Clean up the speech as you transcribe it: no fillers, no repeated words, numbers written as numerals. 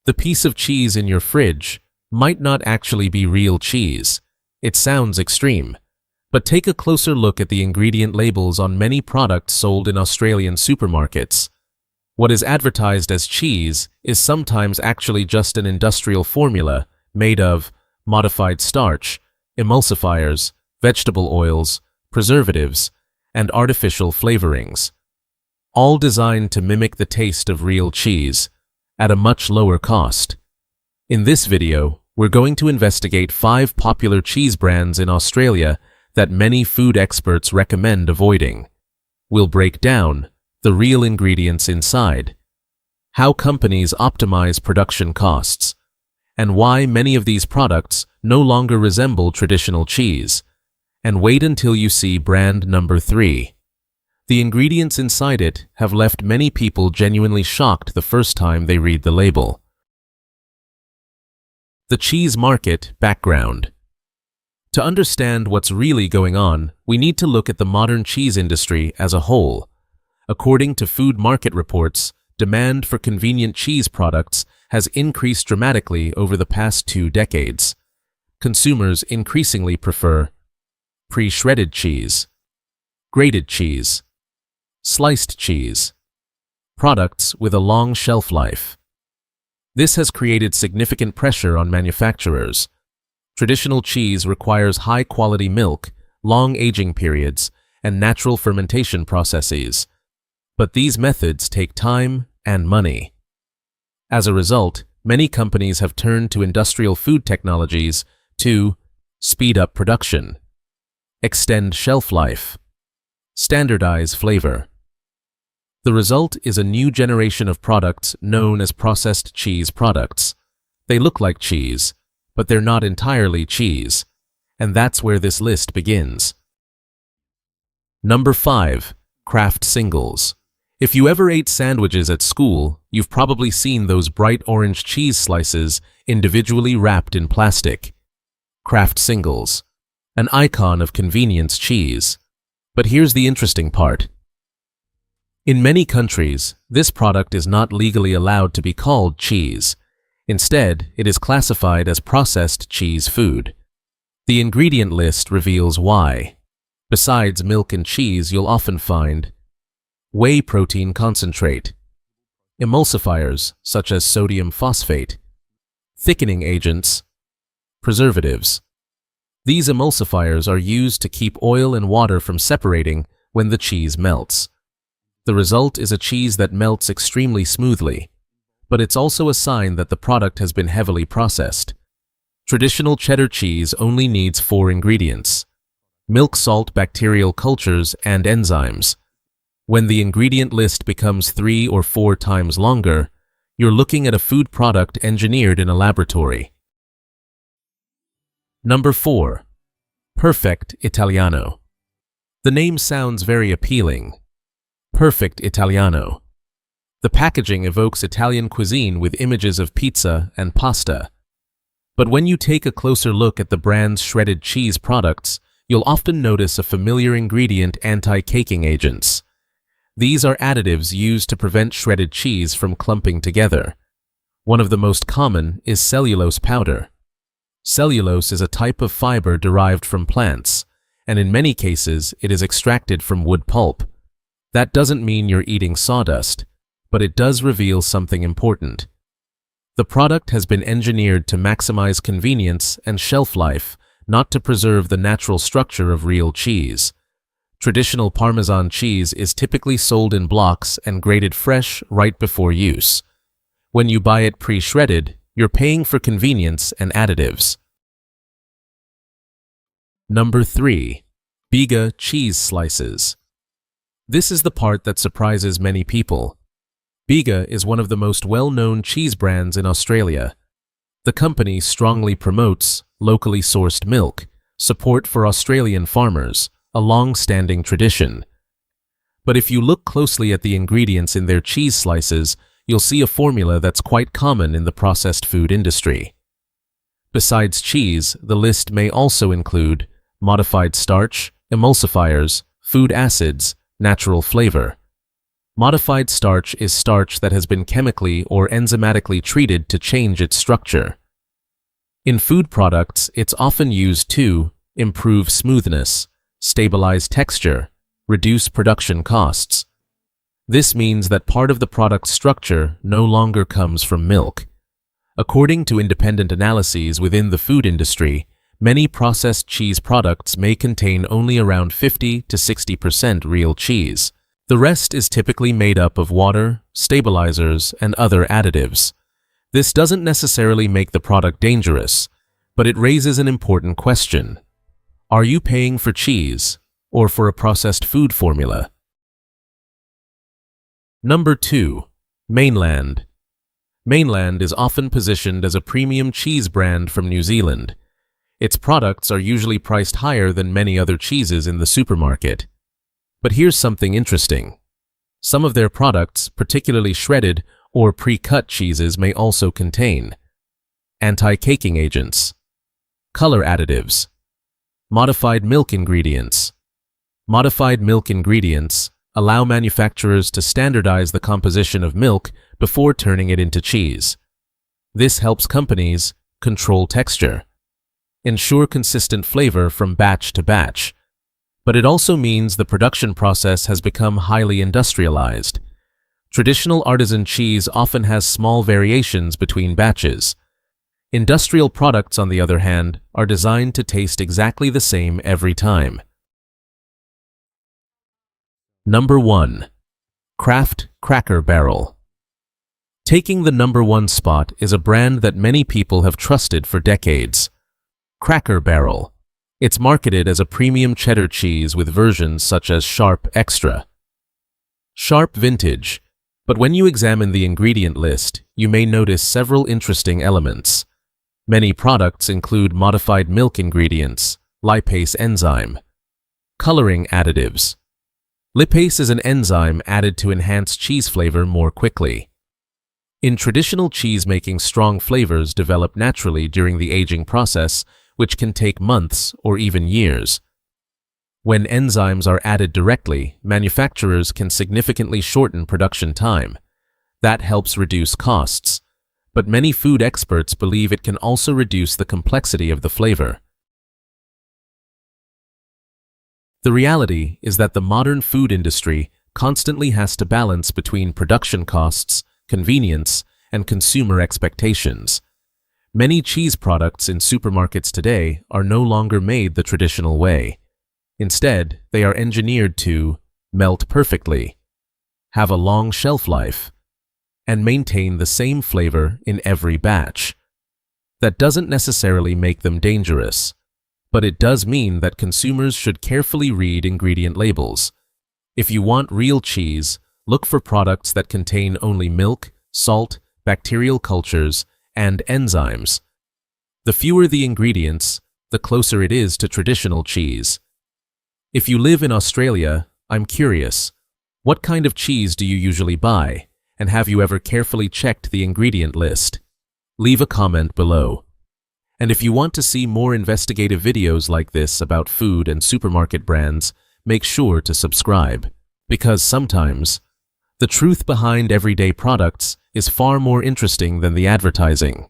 The piece of cheese in your fridge might not actually be real cheese. It sounds extreme, but take a closer look at the ingredient labels on many products sold in Australian supermarkets. What is advertised as cheese is sometimes actually just an industrial formula made of modified starch, emulsifiers, vegetable oils, preservatives, and artificial flavorings, all designed to mimic the taste of real cheese at a much lower cost. In this video, we're going to investigate 5 popular cheese brands in Australia that many food experts recommend avoiding. We'll break down the real ingredients inside, how companies optimize production costs, and why many of these products no longer resemble traditional cheese. And wait until you see brand number 3. The ingredients inside it have left many people genuinely shocked the first time they read the label. The cheese market background. To understand what's really going on, we need to look at the modern cheese industry as a whole. According to food market reports, demand for convenient cheese products has increased dramatically over the past 2 decades. Consumers increasingly prefer pre-shredded cheese, grated cheese, sliced cheese, products with a long shelf life. This has created significant pressure on manufacturers. Traditional cheese requires high-quality milk, long aging periods, and natural fermentation processes. But these methods take time and money. As a result, many companies have turned to industrial food technologies to speed up production, extend shelf life, standardize flavor. The result is a new generation of products known as processed cheese products. They look like cheese, but they're not entirely cheese, and that's where this list begins. Number 5. Kraft Singles. If you ever ate sandwiches at school, you've probably seen those bright orange cheese slices individually wrapped in plastic. Kraft Singles, an icon of convenience cheese. But here's the interesting part. In many countries, this product is not legally allowed to be called cheese. Instead, it is classified as processed cheese food. The ingredient list reveals why. Besides milk and cheese, you'll often find whey protein concentrate, emulsifiers such as sodium phosphate, thickening agents, preservatives. These emulsifiers are used to keep oil and water from separating when the cheese melts. The result is a cheese that melts extremely smoothly, but it's also a sign that the product has been heavily processed. Traditional cheddar cheese only needs 4 ingredients: milk, salt, bacterial cultures, and enzymes. When the ingredient list becomes 3 or 4 times longer, you're looking at a food product engineered in a laboratory. Number 4. Perfect Italiano. The name sounds very appealing. Perfect Italiano. The packaging evokes Italian cuisine with images of pizza and pasta. But when you take a closer look at the brand's shredded cheese products, you'll often notice a familiar ingredient: anti-caking agents. These are additives used to prevent shredded cheese from clumping together. One of the most common is cellulose powder. Cellulose is a type of fiber derived from plants, and in many cases it is extracted from wood pulp. That doesn't mean you're eating sawdust, but it does reveal something important. The product has been engineered to maximize convenience and shelf life, not to preserve the natural structure of real cheese. Traditional Parmesan cheese is typically sold in blocks and grated fresh right before use. When you buy it pre-shredded, you're paying for convenience and additives. Number 3. Bega cheese slices. This is the part that surprises many people. Bega is one of the most well-known cheese brands in Australia. The company strongly promotes locally sourced milk, support for Australian farmers, a long-standing tradition. But if you look closely at the ingredients in their cheese slices, you'll see a formula that's quite common in the processed food industry. Besides cheese, the list may also include modified starch, emulsifiers, food acids, natural flavor. Modified starch is starch that has been chemically or enzymatically treated to change its structure. In food products, it's often used to improve smoothness, stabilize texture, reduce production costs. This means that part of the product's structure no longer comes from milk. According to independent analyses within the food industry, many processed cheese products may contain only around 50 to 60% real cheese. The rest is typically made up of water, stabilizers, and other additives. This doesn't necessarily make the product dangerous, but it raises an important question. Are you paying for cheese or for a processed food formula? Number 2. Mainland. Mainland is often positioned as a premium cheese brand from New Zealand. Its products are usually priced higher than many other cheeses in the supermarket. But here's something interesting. Some of their products, particularly shredded or pre-cut cheeses, may also contain anti-caking agents, color additives, modified milk ingredients. Modified milk ingredients allow manufacturers to standardize the composition of milk before turning it into cheese. This helps companies control texture, ensure consistent flavor from batch to batch. But it also means the production process has become highly industrialized. Traditional artisan cheese often has small variations between batches. Industrial products, on the other hand, are designed to taste exactly the same every time. Number 1. Kraft Cracker Barrel. Taking the number 1 spot is a brand that many people have trusted for decades. Cracker Barrel. It's marketed as a premium cheddar cheese with versions such as Sharp Extra, Sharp Vintage, but when you examine the ingredient list, you may notice several interesting elements. Many products include modified milk ingredients, lipase enzyme, coloring additives. Lipase is an enzyme added to enhance cheese flavor more quickly. In traditional cheese making, strong flavors develop naturally during the aging process, which can take months or even years. When enzymes are added directly, manufacturers can significantly shorten production time. That helps reduce costs, but many food experts believe it can also reduce the complexity of the flavor. The reality is that the modern food industry constantly has to balance between production costs, convenience, and consumer expectations. Many cheese products in supermarkets today are no longer made the traditional way. Instead, they are engineered to melt perfectly, have a long shelf life, and maintain the same flavor in every batch. That doesn't necessarily make them dangerous, but it does mean that consumers should carefully read ingredient labels. If you want real cheese, look for products that contain only milk, salt, bacterial cultures, and enzymes. The fewer the ingredients, the closer it is to traditional cheese. If you live in Australia, I'm curious, what kind of cheese do you usually buy, and have you ever carefully checked the ingredient list? Leave a comment below. And if you want to see more investigative videos like this about food and supermarket brands, make sure to subscribe. Because sometimes, the truth behind everyday products is far more interesting than the advertising.